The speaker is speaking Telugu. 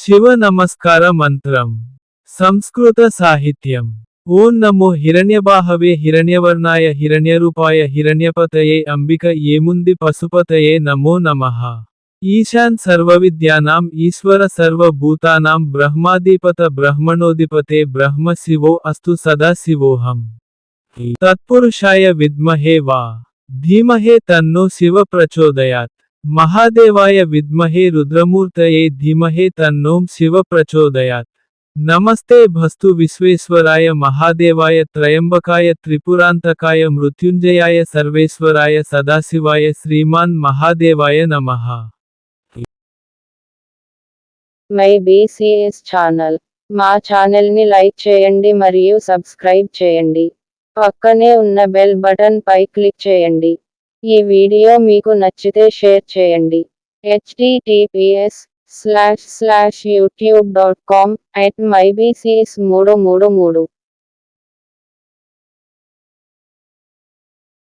శివ నమస్కార మంత్రం. సంస్కృత సాహిత్యం. ఓం నమో హిరణ్యబాహవే హిరణ్యవర్ణాయ హిరణ్యరూపాయ హిరణ్యపతయే అంబిక ఏముంది పశుపతయే నమో నమః. ఈశాన్ సర్వవిద్యానాం ఈశ్వర సర్వభూతానాం బ్రహ్మాధిపత బ్రహ్మణోధిపతే బ్రహ్మ శివో అస్తు సదా శివోహం. తత్పురుషాయ విద్మహే వా ధీమహే తన్నో శివ ప్రచోదయాత్. మహాదేవాయ విద్మహే రుద్రమూర్తయే ధీమహే తన్నోం శివ ప్రచోదయాత్. నమస్తే భస్తు విశ్వేశ్వరాయ మహాదేవాయ త్రయంబకాయ త్రిపురాంతకాయ మృత్యుంజయాయ సర్వేశ్వరాయ సదాశివాయ శ్రీమాన్ మహాదేవాయ నమః. My BCs channel. మా ఛానల్ని లైక్ చేయండి మరియు సబ్స్క్రైబ్ చేయండి. పక్కనే ఉన్న బెల్ బటన్ పై క్లిక్ చేయండి. ఈ వీడియో మీకు నచ్చితే షేర్ చేయండి. https://youtube.com/mybcs333